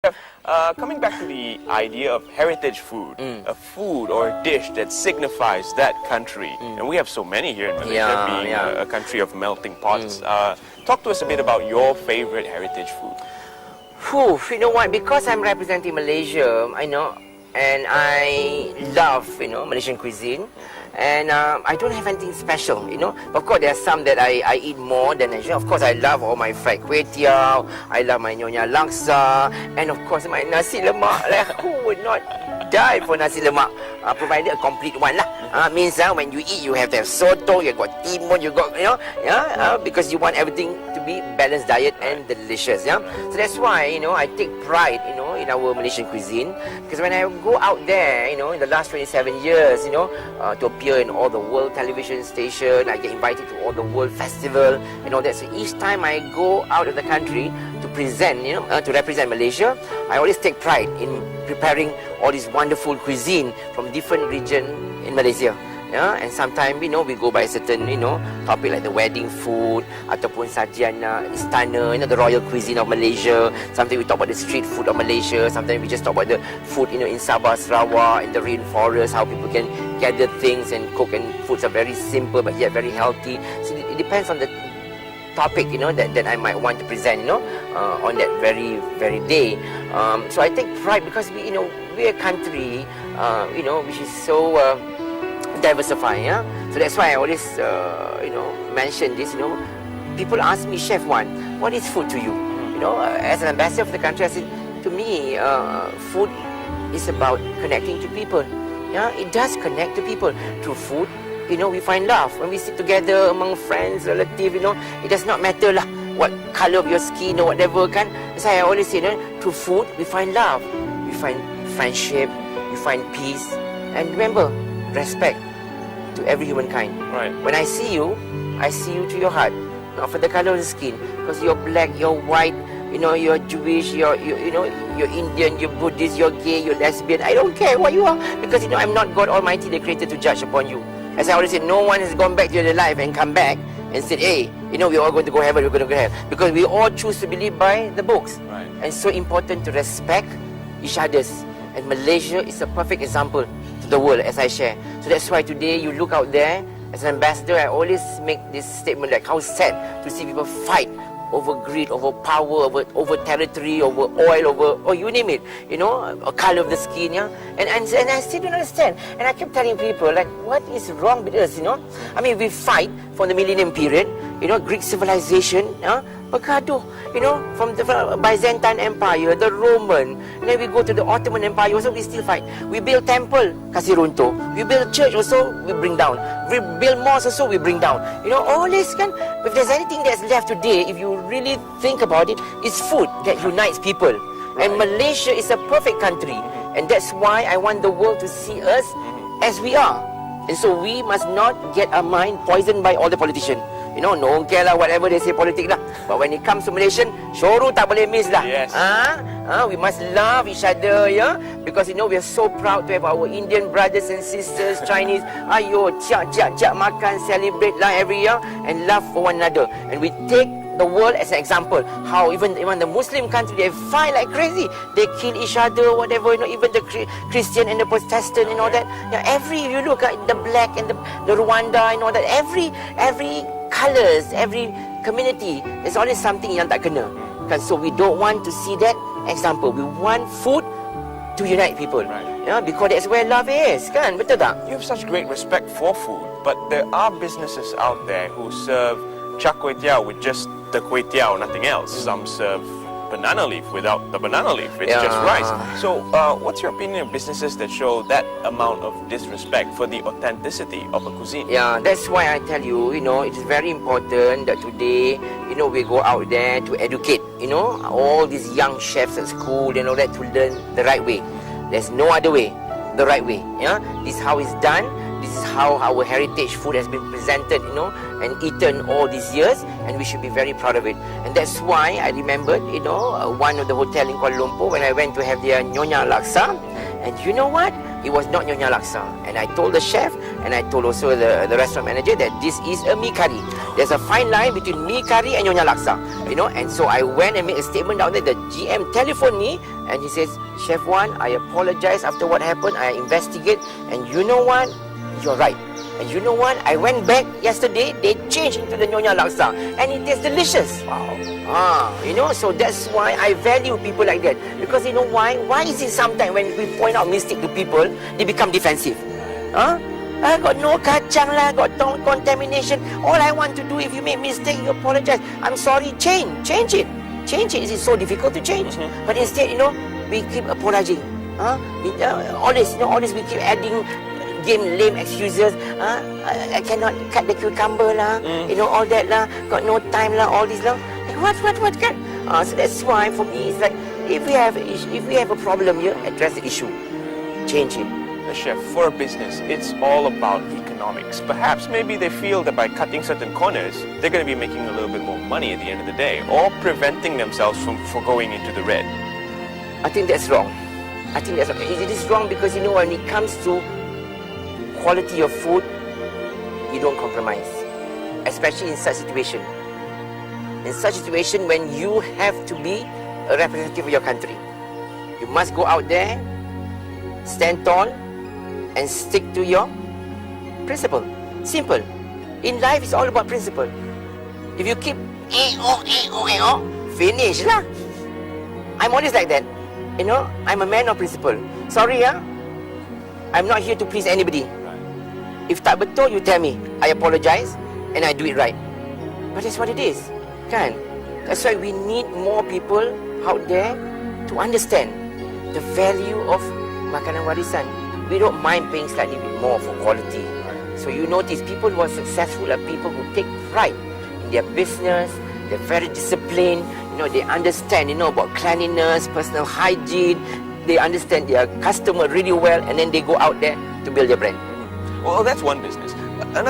Chef, coming back to the idea of heritage food, a food or a dish that signifies that country, and we have so many here in Malaysia, being a country of melting pots. Talk to us a bit about your favorite heritage food. You know what? Because I'm representing Malaysia, and I love, Malaysian cuisine. And I don't have anything special, Of course, there are some that I eat more than usual. Of course, I love all my fried kway teow. I love my nyonya laksa. And of course, my nasi lemak. Like, who would not die for nasi lemak? Provided a complete one lah. Means when you eat, you have to have soto, you got timun, you got, because you want everything to be balanced diet and delicious, So that's why, I take pride, in our Malaysian cuisine. Because when I go out there, in the last 27 years, to appear in all the world television station, I get invited to all the world festival and all that. So each time I go out of the country to present, to represent Malaysia, I always take pride in preparing all this wonderful cuisine from different region in Malaysia. And sometimes, we go by a certain, topic like the wedding food, ataupun sajian istana, the royal cuisine of Malaysia. Sometimes we talk about the street food of Malaysia. Sometimes we just talk about the food, in Sabah, Sarawak, in the rainforest, how people can gather things and cook, and foods are very simple but yet very healthy. So it depends on the topic, that I might want to present, on that very, very day. So I take pride because we're a country, which is so diversifying. So that's why I always, mention this. People ask me, Chef Wan, what is food to you? As an ambassador of the country, I said, to me, food is about connecting to people. It does connect to people through food. We find love when we sit together among friends, relatives. It does not matter lah what color of your skin or whatever, kan. That's why I always say, through food we find love, we find friendship, we find peace, and remember, respect to every humankind. Right. When I see you to your heart, not for the color of the skin, because you're black, you're white, you're Jewish, you're Indian, you're Buddhist, you're gay, you're lesbian. I don't care what you are, because I'm not God Almighty, the Creator, to judge upon you. As I always say, no one has gone back to their life and come back and said, hey, we're all going to go heaven, we're going to go heaven. Because we all choose to believe by the books. Right. And it's so important to respect each other's. And Malaysia is a perfect example to the world, as I share. So that's why today you look out there, as an ambassador, I always make this statement, like how sad to see people fight over greed, over power, over territory, over oil, or you name it, a color of the skin, and I still don't understand. And I keep telling people, like, what is wrong with us, I mean, we fight from the millennium period, Greek civilization, bergaduh, from the Byzantine Empire, the Roman, and then we go to the Ottoman Empire, also we still fight. We build temple, kasih runtuh. We build church also, we bring down. We build mosque also, we bring down. All this can, if there's anything that's left today, if you really think about it, it's food that unites people. And Malaysia is a perfect country. And that's why I want the world to see us as we are. And so we must not get our mind poisoned by all the politicians. No one care lah, whatever they say politic lah. But when it comes to Malaysian, syuru tak boleh miss lah. Yes. We must love each other, because we are so proud to have our Indian brothers and sisters, Chinese. Ayo, ciak makan, celebrate lah every year, and love for one another. And we take the world as an example, how even the Muslim country, they fight like crazy, they kill each other, whatever, even the Christian and the Protestant and all that. If you look at the black and the Rwanda and all that, every colours, every community, there's always something yang tak kena. So we don't want to see that example. We want food to unite people. Right. Because that's where love is, kan? Betul tak? You have such great respect for food, but there are businesses out there who serve char kway teow with just the kway teow, nothing else. Some serve banana leaf without the banana leaf. It's just rice. So what's your opinion of businesses that show that amount of disrespect for the authenticity of a cuisine? Yeah, that's why I tell you, it is very important that today, we go out there to educate, all these young chefs at school and all that, to learn the right way. There's no other way, the right way. This is how it's done. This is how our heritage food has been presented, and eaten all these years, and we should be very proud of it. And that's why I remembered, one of the hotel in Kuala Lumpur, when I went to have their Nyonya Laksa, And you know what? It was not Nyonya Laksa. And I told the chef, and I told also the restaurant manager that this is a mee curry. There's a fine line between mee curry and Nyonya Laksa, you know. And so I went and made a statement down there. The GM telephoned me, and he says, Chef Wan, I apologize after what happened. I investigate, and you know what? You're right. And you know what? I went back yesterday. They changed into the Nyonya Laksa, and it tastes delicious. Wow. You know, so that's why I value people like that. Because you know why? Why is it sometimes when we point out mistake to people, they become defensive? I got no kacang lah, got contamination. All I want to do, if you make mistake, you apologize. I'm sorry, change it. Change it. It's so difficult to change. But instead, you know, we keep apologizing. All this we keep adding lame excuses. I cannot cut the cucumber lah. You know, all that lah. Got no time lah. All this lah. Like, what can? So that's why for me it's like if we have a problem here, address the issue, change it. The chef, for a business, it's all about economics. Perhaps maybe they feel that by cutting certain corners, they're going to be making a little bit more money at the end of the day, or preventing themselves from going into the red. I think that's wrong. It is wrong because you know when it comes to quality of food, you don't compromise, especially in such situation. In such situation when you have to be a representative of your country, you must go out there, stand tall, and stick to your principle. Simple. In life, it's all about principle. If you keep finish lah. I'm always like that. You know, I'm a man of principle. Sorry, I'm not here to please anybody. If tak betul, you tell me. I apologize and I do it right. But that's what it is. Kan? That's why we need more people out there to understand the value of makanan warisan. We don't mind paying slightly bit more for quality. So you notice people who are successful are people who take pride in their business. They're very disciplined. You know, they understand, about cleanliness, personal hygiene. They understand their customer really well, and then they go out there to build their brand. Well, that's one business. Another